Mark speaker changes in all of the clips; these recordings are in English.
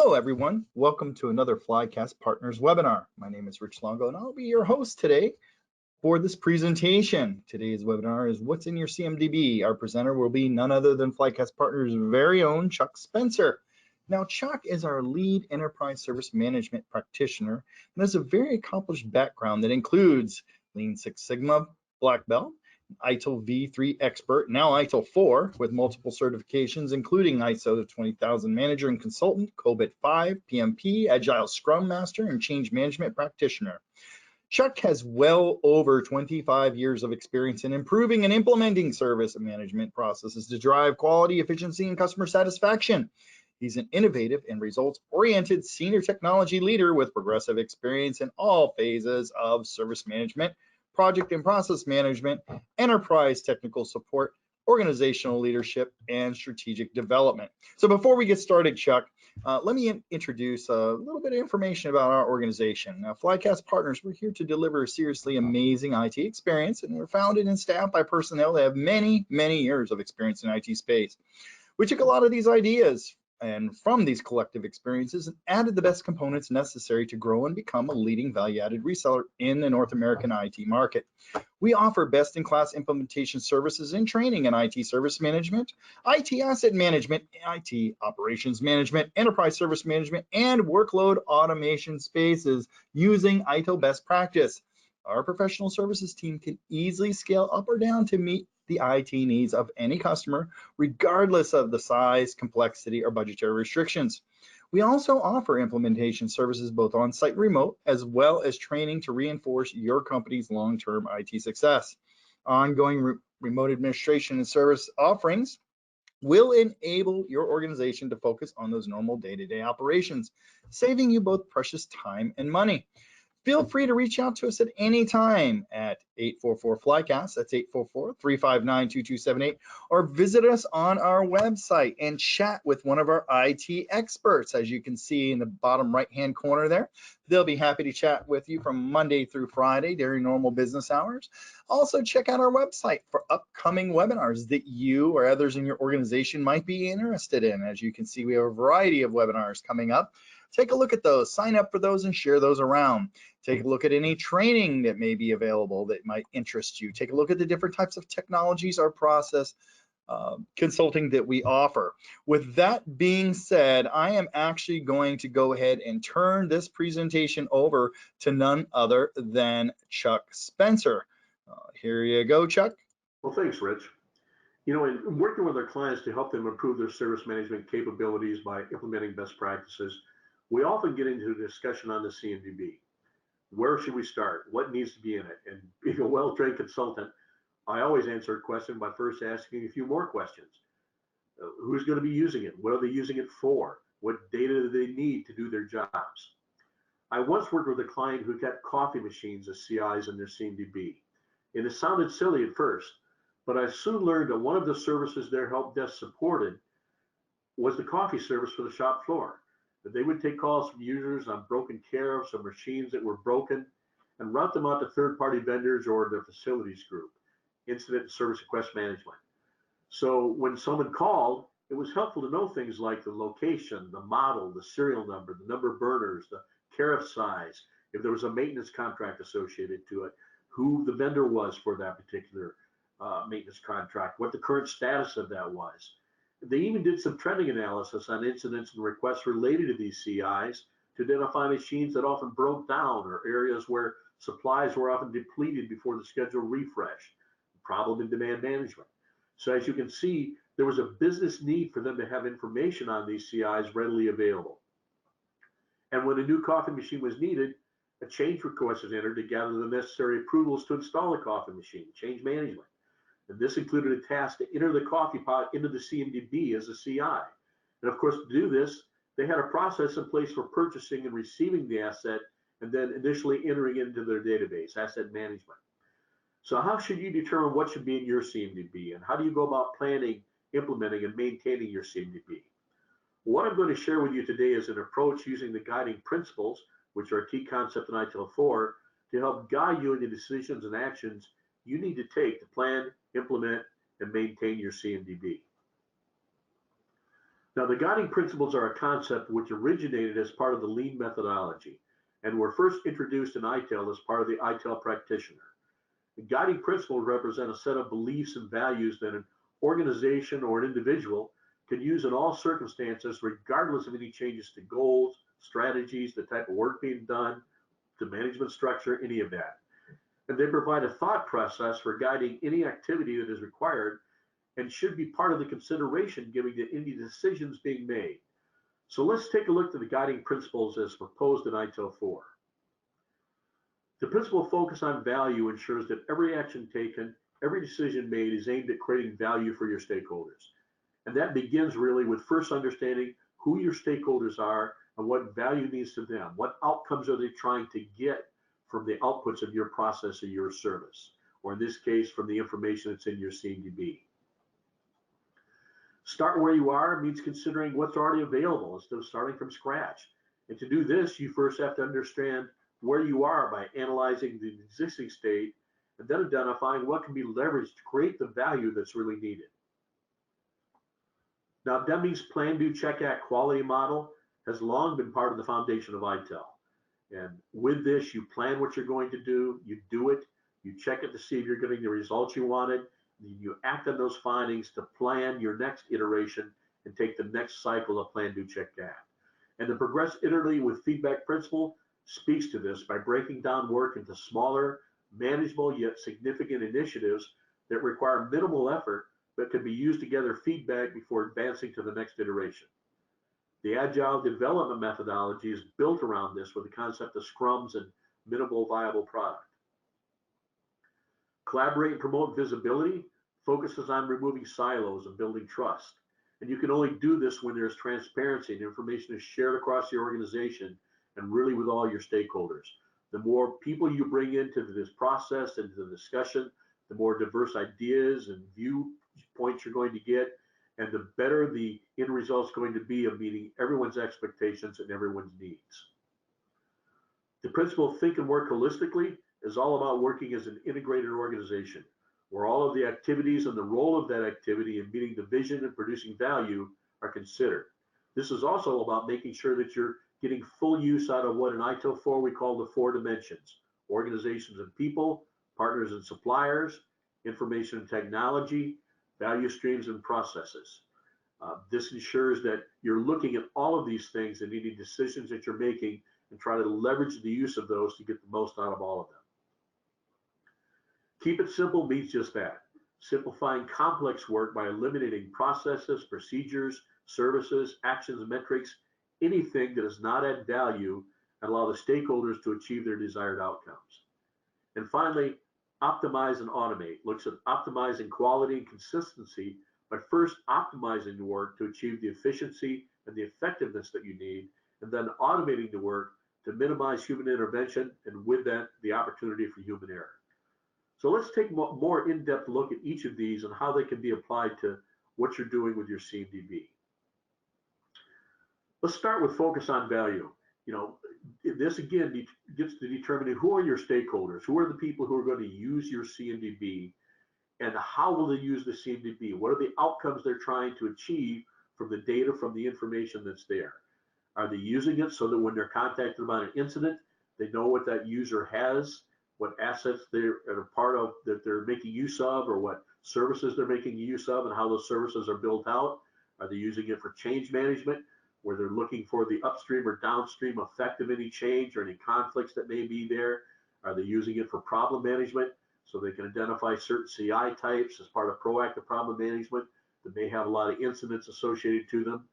Speaker 1: Hello, everyone. Welcome to another Flycast Partners webinar. My name is Rich Longo, and I'll be your host today for this presentation. Today's webinar is What's in Your CMDB? Our presenter will be none other than Flycast Partners' very own Chuck Spencer. Now, Chuck is our lead enterprise service management practitioner and has a very accomplished background that includes Lean Six Sigma Black Belt, ITIL V3 expert, now ITIL 4, with multiple certifications, including ISO 20000 Manager and Consultant, COBIT 5, PMP, Agile Scrum Master, and Change Management Practitioner. Chuck has well over 25 years of experience in improving and implementing service management processes to drive quality, efficiency, and customer satisfaction. He's an innovative and results-oriented senior technology leader with progressive experience in all phases of service management, project and process management, enterprise technical support, organizational leadership, and strategic development. So before we get started, Chuck, let me introduce a little bit of information about our organization. Now, Flycast Partners, we're here to deliver a seriously amazing IT experience, and we're founded and staffed by personnel that have many, many years of experience in IT space. We took a lot of these ideas and from these collective experiences and added the best components necessary to grow and become a leading value-added reseller in the North American IT market. We offer best-in-class implementation services and training in IT service management, IT asset management, IT operations management, enterprise service management, and workload automation spaces using ITIL best practice. Our professional services team can easily scale up or down to meet the IT needs of any customer, regardless of the size, complexity, or budgetary restrictions. We also offer implementation services both on-site and remote, as well as training to reinforce your company's long-term IT success. Ongoing remote administration and service offerings will enable your organization to focus on those normal day-to-day operations, saving you both precious time and money. Feel free to reach out to us at any time at 844-FLYCAST, that's 844-359-2278, or visit us on our website and chat with one of our IT experts. As you can see in the bottom right-hand corner there, they'll be happy to chat with you from Monday through Friday during normal business hours. Also, check out our website for upcoming webinars that you or others in your organization might be interested in. As you can see, we have a variety of webinars coming up. Take a look at those, sign up for those, and share those around. Take a look at any training that may be available that might interest you. Take a look at the different types of technologies or process consulting that we offer. With that being said, I am actually going to go ahead and turn this presentation over to none other than Chuck Spencer. Here you go, Chuck.
Speaker 2: Well, thanks, Rich. You know, in working with our clients to help them improve their service management capabilities by implementing best practices, we often get into a discussion on the CMDB. Where should we start? What needs to be in it? And being a well-trained consultant, I always answer a question by first asking a few more questions. Who's going to be using it? What are they using it for? What data do they need to do their jobs? I once worked with a client who kept coffee machines as CIs in their CMDB. And it sounded silly at first, but I soon learned that one of the services their help desk supported was the coffee service for the shop floor. They would take calls from users on broken care of some machines that were broken and route them out to third-party vendors or their facilities group, incident and service request management. So when someone called, it was helpful to know things like the location, the model, the serial number, the number of burners, the care size, if there was a maintenance contract associated to it, who the vendor was for that particular maintenance contract, what the current status of that was. They even did some trending analysis on incidents and requests related to these CIs to identify machines that often broke down or areas where supplies were often depleted before the schedule refresh, problem in demand management. So as you can see, there was a business need for them to have information on these CIs readily available. And when a new coffee machine was needed, a change request was entered to gather the necessary approvals to install a coffee machine, change management. And this included a task to enter the coffee pot into the CMDB as a CI. And of course, to do this, they had a process in place for purchasing and receiving the asset and then initially entering it into their database, asset management. So how should you determine what should be in your CMDB, and how do you go about planning, implementing, and maintaining your CMDB? What I'm going to share with you today is an approach using the guiding principles, which are a key concept in ITIL 4, to help guide you in the decisions and actions you need to take to plan, implement, and maintain your CMDB. Now, the guiding principles are a concept which originated as part of the lean methodology and were first introduced in ITIL as part of the ITIL practitioner. The guiding principles represent a set of beliefs and values that an organization or an individual can use in all circumstances, regardless of any changes to goals, strategies, the type of work being done, the management structure, any of that. And they provide a thought process for guiding any activity that is required and should be part of the consideration given to any decisions being made. So let's take a look at the guiding principles as proposed in ITIL 4. The principle focus on value ensures that every action taken, every decision made is aimed at creating value for your stakeholders. And that begins really with first understanding who your stakeholders are and what value means to them. What outcomes are they trying to get from the outputs of your process or your service, or in this case, from the information that's in your CMDB. Start where you are means considering what's already available instead of starting from scratch. And to do this, you first have to understand where you are by analyzing the existing state and then identifying what can be leveraged to create the value that's really needed. Now, Deming's Plan, Do, Check, Act quality model has long been part of the foundation of ITIL. And with this, you plan what you're going to do, you do it, you check it to see if you're getting the results you wanted, you act on those findings to plan your next iteration and take the next cycle of Plan, Do, Check, Act. And the Progress Iteratively with Feedback principle speaks to this by breaking down work into smaller, manageable yet significant initiatives that require minimal effort but can be used to gather feedback before advancing to the next iteration. The Agile development methodology is built around this with the concept of scrums and minimal viable product. Collaborate and promote visibility focuses on removing silos and building trust. And you can only do this when there's transparency and information is shared across the organization and really with all your stakeholders. The more people you bring into this process, into the discussion, the more diverse ideas and viewpoints you're going to get, and the better the end result is going to be of meeting everyone's expectations and everyone's needs. The principle of think and work holistically is all about working as an integrated organization, where all of the activities and the role of that activity in meeting the vision and producing value are considered. This is also about making sure that you're getting full use out of what in ITIL 4 we call the 4 dimensions: organizations and people, partners and suppliers, information and technology, value streams and processes. This ensures that you're looking at all of these things and any decisions that you're making and try to leverage the use of those to get the most out of all of them. Keep it simple means just that. Simplifying complex work by eliminating processes, procedures, services, actions, metrics, anything that does not add value and allow the stakeholders to achieve their desired outcomes. And finally, optimize and automate looks at optimizing quality and consistency by first optimizing the work to achieve the efficiency and the effectiveness that you need, and then automating the work to minimize human intervention and with that, the opportunity for human error. So let's take a more in-depth look at each of these and how they can be applied to what you're doing with your CMDB. Let's start with focus on value. This again gets to determining who are your stakeholders, who are the people who are going to use your CMDB, and how will they use the CMDB? What are the outcomes they're trying to achieve from the data, from the information that's there? Are they using it so that when they're contacted about an incident, they know what that user has, what assets they're a part of that they're making use of, or what services they're making use of, and how those services are built out? Are they using it for change management, where they're looking for the upstream or downstream effect of any change or any conflicts that may be there? Are they using it for problem management, so they can identify certain CI types as part of proactive problem management that may have a lot of incidents associated to them?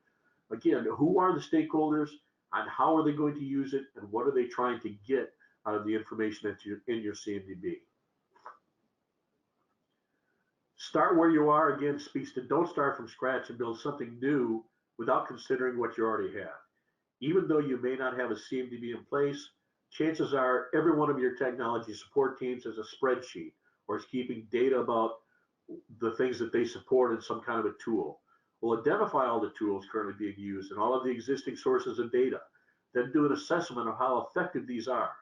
Speaker 2: Again, who are the stakeholders and how are they going to use it, and what are they trying to get out of the information that's in your CMDB? Start where you are, again, speaks to don't start from scratch and build something new without considering what you already have. Even though you may not have a CMDB in place, chances are every one of your technology support teams has a spreadsheet or is keeping data about the things that they support in some kind of a tool. We'll identify all the tools currently being used and all of the existing sources of data, then do an assessment of how effective these are.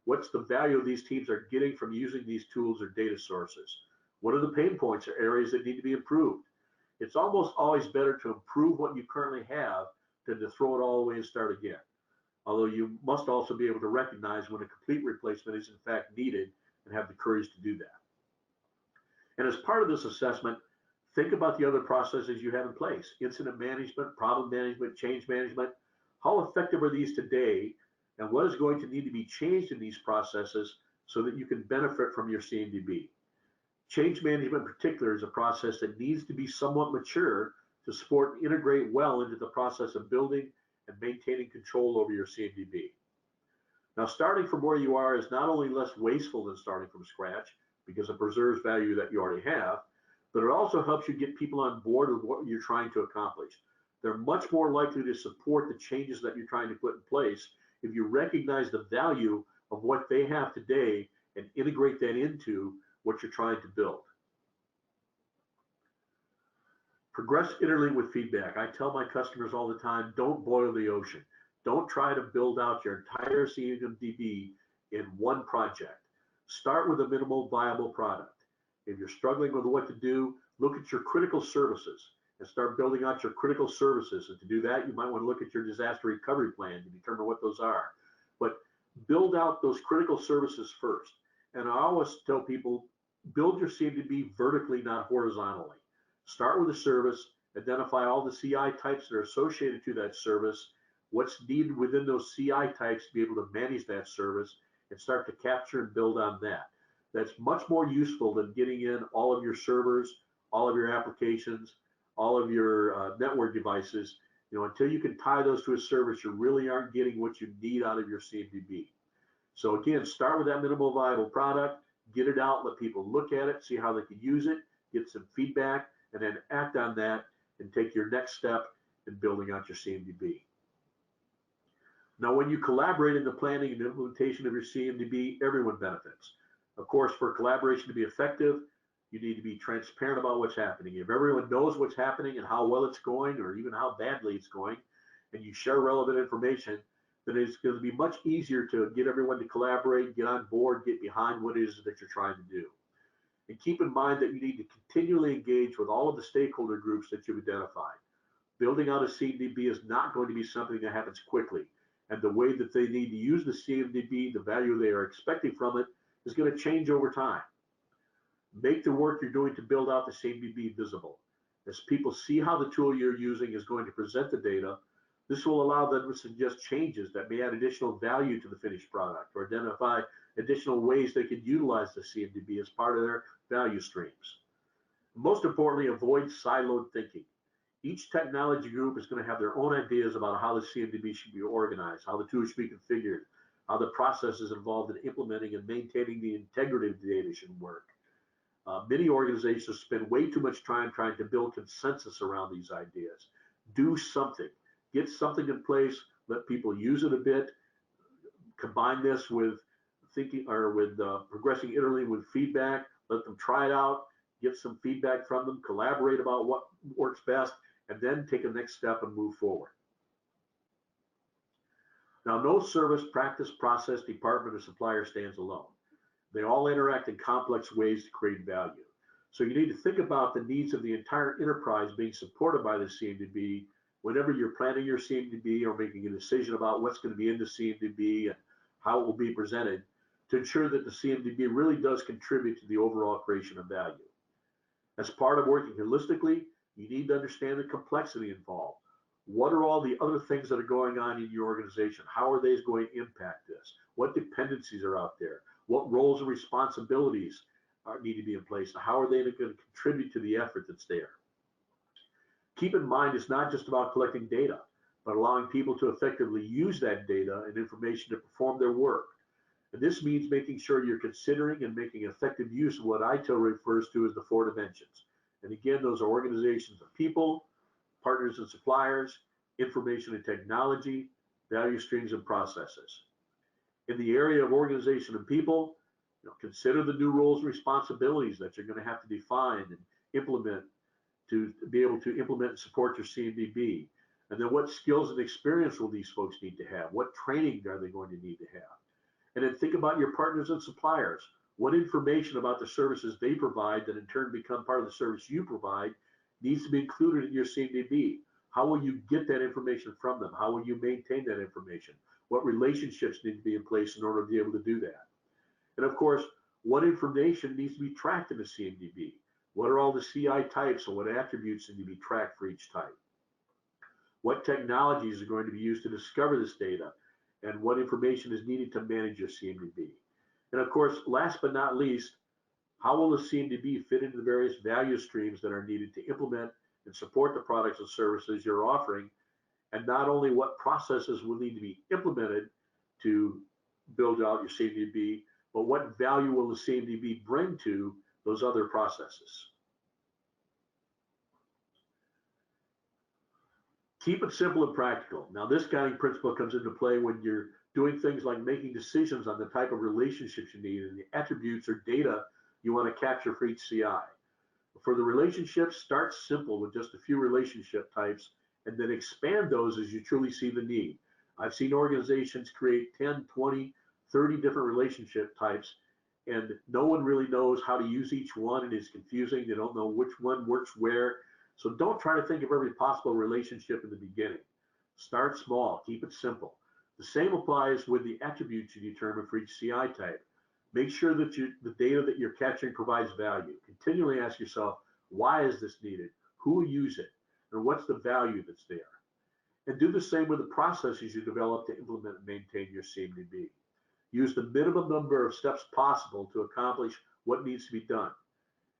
Speaker 2: What's the value these teams are getting from using these tools or data sources? What are the pain points or areas that need to be improved? It's almost always better to improve what you currently have than to throw it all away and start again. Although you must also be able to recognize when a complete replacement is in fact needed and have the courage to do that. And as part of this assessment, think about the other processes you have in place: incident management, problem management, change management. How effective are these today, and what is going to need to be changed in these processes so that you can benefit from your CMDB? Change management in particular is a process that needs to be somewhat mature to support and integrate well into the process of building and maintaining control over your CMDB. Now, starting from where you are is not only less wasteful than starting from scratch, because it preserves value that you already have, but it also helps you get people on board with what you're trying to accomplish. They're much more likely to support the changes that you're trying to put in place if you recognize the value of what they have today and integrate that into what you're trying to build. Progress iteratively with feedback. I tell my customers all the time, don't boil the ocean. Don't try to build out your entire CMDB in one project. Start with a minimal viable product. If you're struggling with what to do, look at your critical services and start building out your critical services. And to do that, you might want to look at your disaster recovery plan to determine what those are. But build out those critical services first. And I always tell people, build your CMDB vertically, not horizontally. Start with a service, identify all the CI types that are associated to that service, what's needed within those CI types to be able to manage that service, and start to capture and build on that. That's much more useful than getting in all of your servers, all of your applications, all of your network devices. Until you can tie those to a service, you really aren't getting what you need out of your CMDB. So again, start with that minimal viable product, get it out, let people look at it, see how they can use it, get some feedback, and then act on that and take your next step in building out your CMDB. Now, when you collaborate in the planning and implementation of your CMDB, everyone benefits. Of course, for collaboration to be effective, you need to be transparent about what's happening. If everyone knows what's happening and how well it's going, or even how badly it's going, and you share relevant information, then it's going to be much easier to get everyone to collaborate, get on board, get behind what it is that you're trying to do. And keep in mind that you need to continually engage with all of the stakeholder groups that you've identified. Building out a CMDB is not going to be something that happens quickly. And the way that they need to use the CMDB, the value they are expecting from it, is going to change over time. Make the work you're doing to build out the CMDB visible. As people see how the tool you're using is going to present the data, this will allow them to suggest changes that may add additional value to the finished product, or identify additional ways they could utilize the CMDB as part of their value streams. Most importantly, avoid siloed thinking. Each technology group is going to have their own ideas about how the CMDB should be organized, how the tool should be configured, how the processes involved in implementing and maintaining the integrity of the data should work. Many organizations spend way too much time trying to build consensus around these ideas. Do something. Get something in place. Let people use it a bit. Combine this with progressing iteratively with feedback. Let them try it out. Get some feedback from them. Collaborate about what works best, and then take a next step and move forward. Now, no service, practice, process, department, or supplier stands alone. They all interact in complex ways to create value. So you need to think about the needs of the entire enterprise being supported by the CMDB whenever you're planning your CMDB or making a decision about what's going to be in the CMDB and how it will be presented, to ensure that the CMDB really does contribute to the overall creation of value. As part of working holistically, you need to understand the complexity involved. What are all the other things that are going on in your organization? How are they going to impact this? What dependencies are out there? What roles and responsibilities need to be in place? How are they going to contribute to the effort that's there? Keep in mind, it's not just about collecting data, but allowing people to effectively use that data and information to perform their work. And this means making sure you're considering and making effective use of what ITIL refers to as the 4 dimensions. And again, those are organizations of people, partners and suppliers, information and technology, value streams and processes. In the area of organization and people, consider the new roles and responsibilities that you're going to have to define and implement to be able to implement and support your CMDB. And then what skills and experience will these folks need to have? What training are they going to need to have? And then think about your partners and suppliers. What information about the services they provide that in turn become part of the service you provide needs to be included in your CMDB. How will you get that information from them? How will you maintain that information? What relationships need to be in place in order to be able to do that? And of course, what information needs to be tracked in the CMDB? What are all the CI types and what attributes need to be tracked for each type? What technologies are going to be used to discover this data? And what information is needed to manage your CMDB? And of course, last but not least, how will the CMDB fit into the various value streams that are needed to implement and support the products and services you're offering? And not only what processes will need to be implemented to build out your CMDB, but what value will the CMDB bring to those other processes? Keep it simple and practical. Now, this guiding principle comes into play when you're doing things like making decisions on the type of relationships you need and the attributes or data you want to capture for each CI. For the relationships, start simple with just a few relationship types and then expand those as you truly see the need. I've seen organizations create 10, 20, 30 different relationship types, and no one really knows how to use each one, and it's confusing. They don't know which one works where. So don't try to think of every possible relationship in the beginning. Start small, keep it simple. The same applies with the attributes you determine for each CI type. Make sure that the data that you're capturing provides value. Continually ask yourself, why is this needed? Who will use it? And what's the value that's there? And do the same with the processes you develop to implement and maintain your CMDB. Use the minimum number of steps possible to accomplish what needs to be done.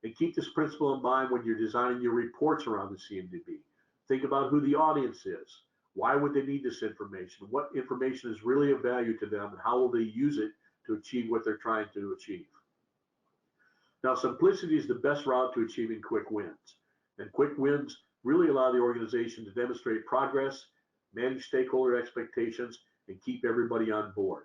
Speaker 2: And keep this principle in mind when you're designing your reports around the CMDB. Think about who the audience is. Why would they need this information? What information is really of value to them, and how will they use it to achieve what they're trying to achieve? Now, simplicity is the best route to achieving quick wins. And quick wins really allow the organization to demonstrate progress, manage stakeholder expectations, and keep everybody on board.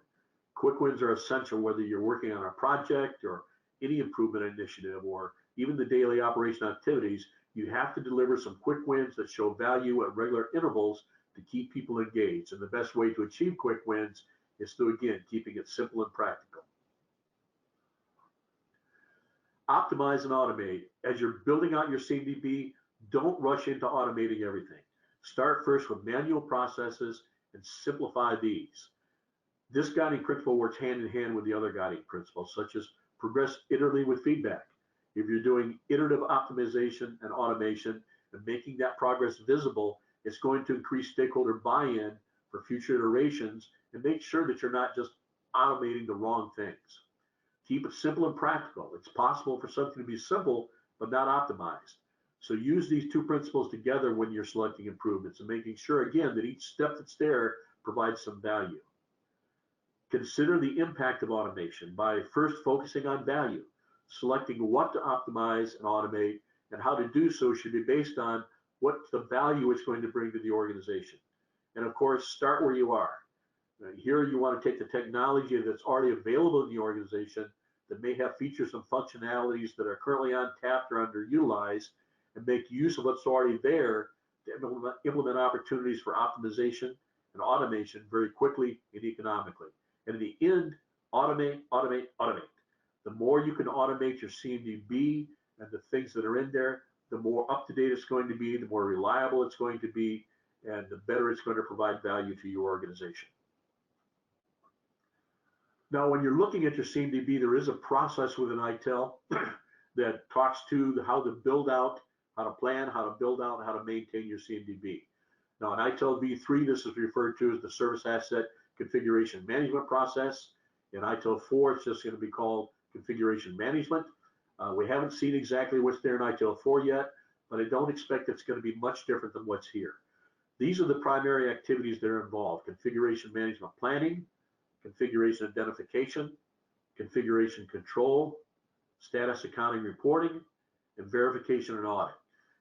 Speaker 2: Quick wins are essential whether you're working on a project or any improvement initiative or even the daily operation activities. You have to deliver some quick wins that show value at regular intervals to keep people engaged. And the best way to achieve quick wins is through, again, keeping it simple and practical. Optimize and automate. As you're building out your CMDB, don't rush into automating everything. Start first with manual processes and simplify these. This guiding principle works hand in hand with the other guiding principles, such as progress iteratively with feedback. If you're doing iterative optimization and automation and making that progress visible, it's going to increase stakeholder buy-in for future iterations and make sure that you're not just automating the wrong things. Keep it simple and practical. It's possible for something to be simple but not optimized. So use these two principles together when you're selecting improvements and making sure, again, that each step that's there provides some value. Consider the impact of automation by first focusing on value. Selecting what to optimize and automate and how to do so should be based on what's the value it's going to bring to the organization. And of course, start where you are. Here you want to take the technology that's already available in the organization that may have features and functionalities that are currently untapped or underutilized and make use of what's already there to implement opportunities for optimization and automation very quickly and economically. And in the end, automate, automate, automate. The more you can automate your CMDB and the things that are in there, the more up-to-date it's going to be, the more reliable it's going to be, and the better it's going to provide value to your organization. Now, when you're looking at your CMDB, there is a process within ITIL that talks to how to build out, how to plan, how to build out, how to maintain your CMDB. Now, in ITIL V3, this is referred to as the Service Asset Configuration Management Process. In ITIL 4, it's just going to be called Configuration Management. We haven't seen exactly what's there in ITIL 4 yet, but I don't expect it's going to be much different than what's here. These are the primary activities that are involved: configuration management planning, configuration identification, configuration control, status accounting reporting, and verification and audit.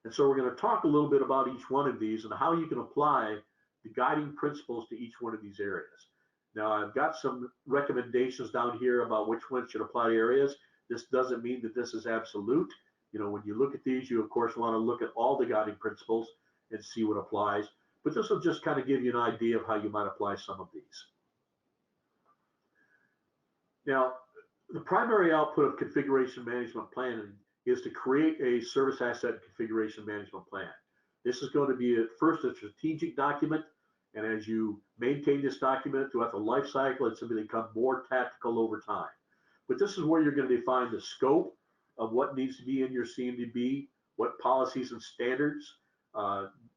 Speaker 2: And so we're going to talk a little bit about each one of these and how you can apply the guiding principles to each one of these areas. Now, I've got some recommendations down here about which ones should apply to areas. This doesn't mean that this is absolute. You know, when you look at these, you of course want to look at all the guiding principles and see what applies. But this will just kind of give you an idea of how you might apply some of these. Now, the primary output of configuration management planning is to create a service asset configuration management plan. This is going to be at first a strategic document, and as you maintain this document throughout the life cycle, it's going to become more tactical over time. But this is where you're going to define the scope of what needs to be in your CMDB, what policies and standards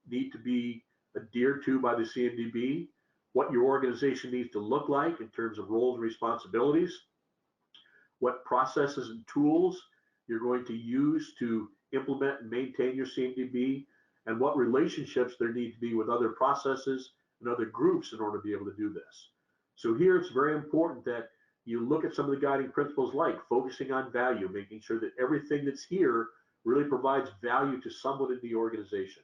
Speaker 2: need to be adhered to by the CMDB, what your organization needs to look like in terms of roles and responsibilities, what processes and tools you're going to use to implement and maintain your CMDB, and what relationships there need to be with other processes and other groups in order to be able to do this. So here it's very important that you look at some of the guiding principles like focusing on value, making sure that everything that's here really provides value to someone in the organization.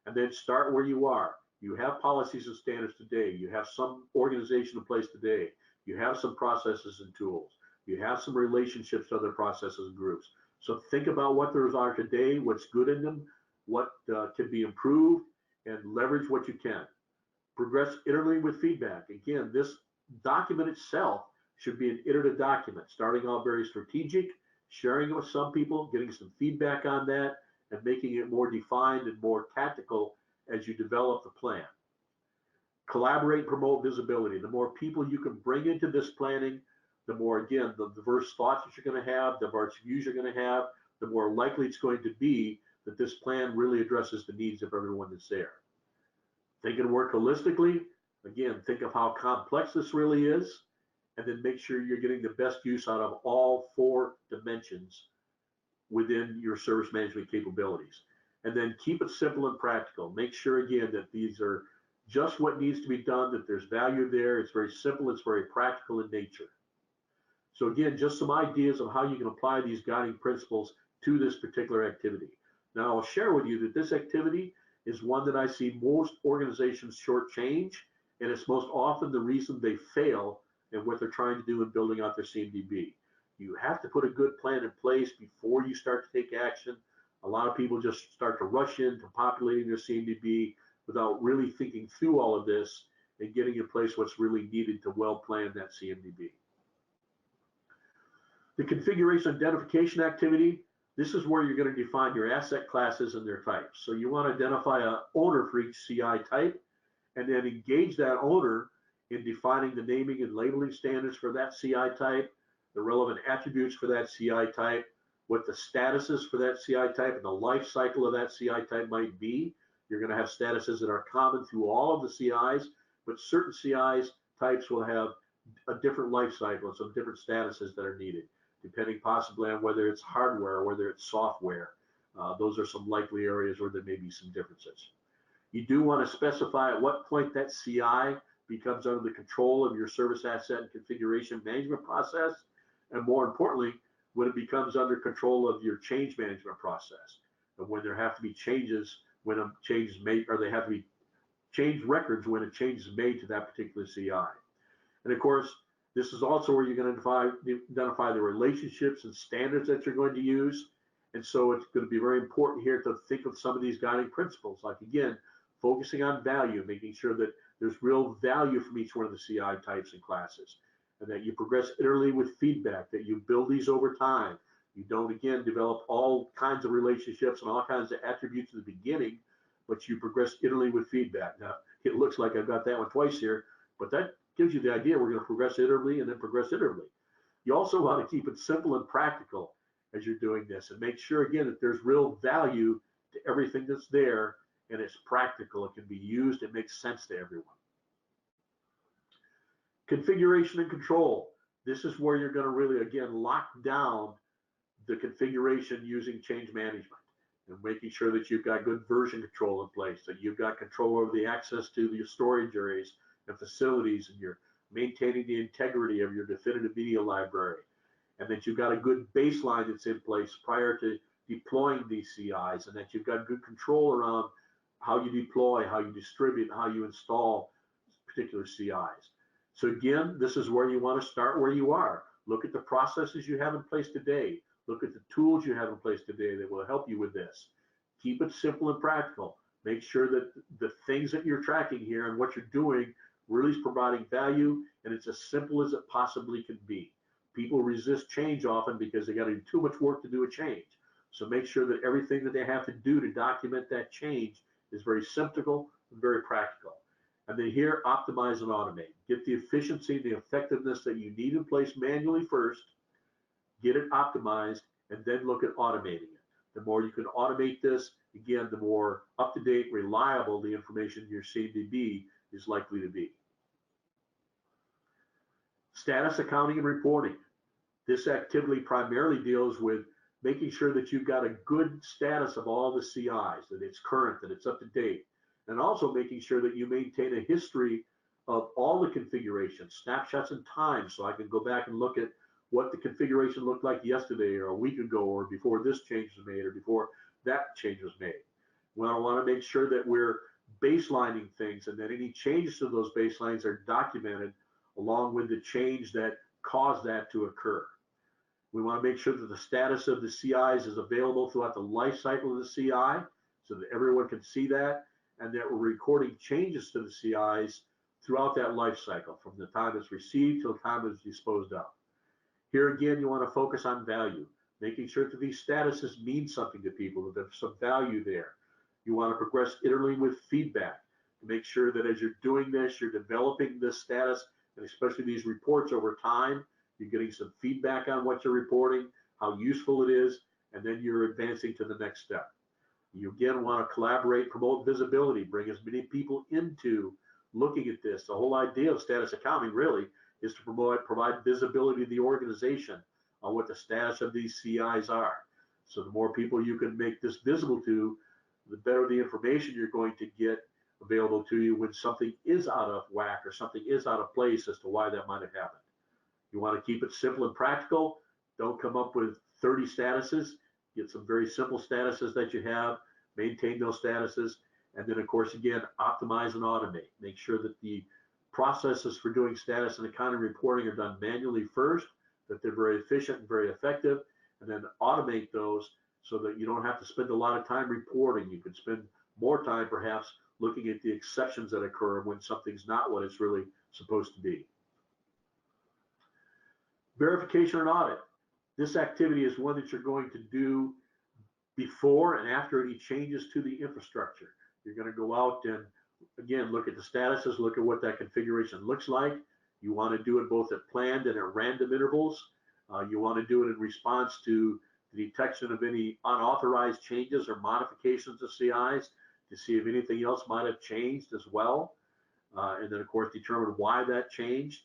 Speaker 2: And then start where you are. You have policies and standards today. You have some organization in place today. You have some processes and tools. You have some relationships to other processes and groups. So think about what those are today, what's good in them, what can be improved, and leverage what you can. Progress iteratively with feedback. Again, this document itself should be an iterative document, starting off very strategic, sharing it with some people, getting some feedback on that, and making it more defined and more tactical as you develop the plan. Collaborate and promote visibility. The more people you can bring into this planning, the more, again, the diverse thoughts that you're going to have, the diverse views you're going to have, the more likely it's going to be that this plan really addresses the needs of everyone that's there. Think and work holistically. Again, think of how complex this really is, and then make sure you're getting the best use out of all 4 dimensions within your service management capabilities. And then keep it simple and practical. Make sure, again, that these are just what needs to be done, that there's value there. It's very simple. It's very practical in nature. So again, just some ideas of how you can apply these guiding principles to this particular activity. Now, I'll share with you that this activity is one that I see most organizations shortchange, and it's most often the reason they fail in what they're trying to do in building out their CMDB. You have to put a good plan in place before you start to take action. A lot of people just start to rush into populating their CMDB without really thinking through all of this and getting in place what's really needed to well plan that CMDB. The configuration identification activity, this is where you're going to define your asset classes and their types. So you want to identify an owner for each CI type, and then engage that owner in defining the naming and labeling standards for that CI type, the relevant attributes for that CI type, what the statuses for that CI type and the life cycle of that CI type might be. You're going to have statuses that are common through all of the CIs, but certain CIs types will have a different life cycle and some different statuses that are needed, depending possibly on whether it's hardware or whether it's software. Those are some likely areas where there may be some differences. You do want to specify at what point that CI becomes under the control of your service asset and configuration management process, and more importantly, when it becomes under control of your change management process, and when there have to be changes when a change is made, or they have to be change records when a change is made to that particular CI. And of course, this is also where you're going to identify the relationships and standards that you're going to use. And so it's going to be very important here to think of some of these guiding principles, like, again, focusing on value, making sure that there's real value from each one of the CI types and classes, and that you progress iteratively with feedback, that you build these over time. You don't, again, develop all kinds of relationships and all kinds of attributes at the beginning, but you progress iteratively with feedback. Now, it looks like I've got that one twice here, but that gives you the idea. We're going to progress iteratively and then progress iteratively. You also want to keep it simple and practical as you're doing this, and make sure, again, that there's real value to everything that's there, and it's practical. It can be used. It makes sense to everyone. Configuration and control. This is where you're going to really, again, lock down the configuration using change management and making sure that you've got good version control in place, that you've got control over the access to your storage areas and facilities, and you're maintaining the integrity of your definitive media library, and that you've got a good baseline that's in place prior to deploying these CIs, and that you've got good control around how you deploy, how you distribute, how you install particular CIs. So again, this is where you want to start where you are. Look at the processes you have in place today. Look at the tools you have in place today that will help you with this. Keep it simple and practical. Make sure that the things that you're tracking here and what you're doing really is providing value, and it's as simple as it possibly can be. People resist change often because they got to do too much work to do a change. So make sure that everything that they have to do to document that change is very simple and very practical. And then here, optimize and automate. Get the efficiency and the effectiveness that you need in place manually first, get it optimized, and then look at automating it. The more you can automate this, again, the more up-to-date, reliable the information in your CMDB is likely to be. Status accounting and reporting. This activity primarily deals with making sure that you've got a good status of all the CIs, that it's current, that it's up to date, and also making sure that you maintain a history of all the configurations, snapshots in time, so I can go back and look at what the configuration looked like yesterday or a week ago or before this change was made or before that change was made. Well, I want to make sure that we're baselining things and that any changes to those baselines are documented along with the change that caused that to occur. We want to make sure that the status of the CIs is available throughout the life cycle of the CI so that everyone can see that, and that we're recording changes to the CIs throughout that life cycle from the time it's received till the time it's disposed of. Here again, you want to focus on value, making sure that these statuses mean something to people, that there's some value there. You want to progress iteratively with feedback to make sure that as you're doing this, you're developing this status, and especially these reports over time, you're getting some feedback on what you're reporting, how useful it is, and then you're advancing to the next step. You again want to collaborate, promote visibility, bring as many people into looking at this. The whole idea of status accounting really is to provide visibility to the organization on what the status of these CIs are. So the more people you can make this visible to, the better the information you're going to get available to you when something is out of whack or something is out of place as to why that might have happened. You want to keep it simple and practical. Don't come up with 30 statuses. Get some very simple statuses that you have, maintain those statuses, and then of course, again, optimize and automate. Make sure that the processes for doing status and accounting reporting are done manually first, that they're very efficient and very effective, and then automate those so that you don't have to spend a lot of time reporting. You can spend more time perhaps looking at the exceptions that occur when something's not what it's really supposed to be. Verification and audit. This activity is one that you're going to do before and after any changes to the infrastructure. You're going to go out and again look at the statuses, look at what that configuration looks like. You want to do it both at planned and at random intervals. You want to do it in response to the detection of any unauthorized changes or modifications of CIs to see if anything else might have changed as well. And then of course determine why that changed.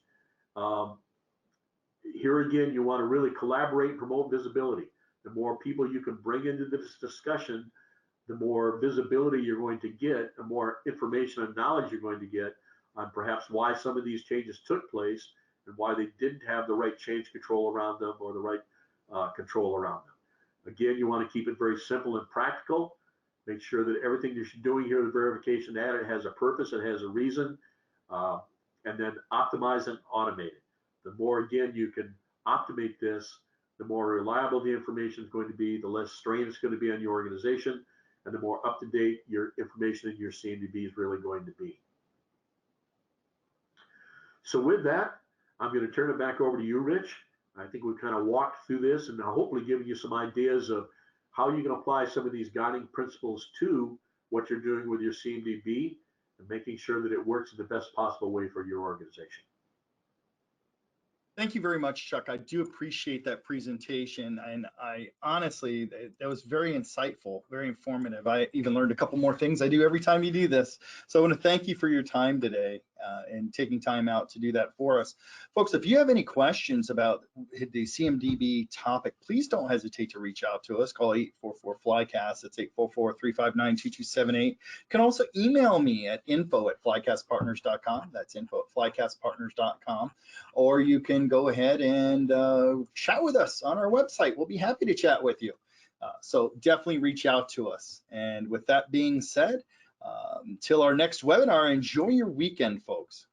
Speaker 2: Here again, you want to really collaborate and promote visibility. The more people you can bring into this discussion, the more visibility you're going to get, the more information and knowledge you're going to get on perhaps why some of these changes took place and why they didn't have the right change control around them or the right control around them. Again, you want to keep it very simple and practical. Make sure that everything you're doing here, the verification data, has a purpose, it has a reason, and then optimize and automate it. The more, again, you can optimate this, the more reliable the information is going to be, the less strain it's going to be on your organization, and the more up-to-date your information in your CMDB is really going to be. So with that, I'm going to turn it back over to you, Rich. I think we've kind of walked through this and hopefully given you some ideas of how you can apply some of these guiding principles to what you're doing with your CMDB and making sure that it works in the best possible way for your organization.
Speaker 1: Thank you very much, Chuck. I do appreciate that presentation, and I honestly, that was very insightful, very informative. I even learned a couple more things I do every time you do this. So I want to thank you for your time today and taking time out to do that for us. Folks, if you have any questions about the CMDB topic, please don't hesitate to reach out to us. Call 844-FLYCAST. That's 844-359-2278. You can also email me at info@flycastpartners.com. That's info@flycastpartners.com. Or you can go ahead and chat with us on our website. We'll be happy to chat with you. So definitely reach out to us. And with that being said, until our next webinar, enjoy your weekend, folks.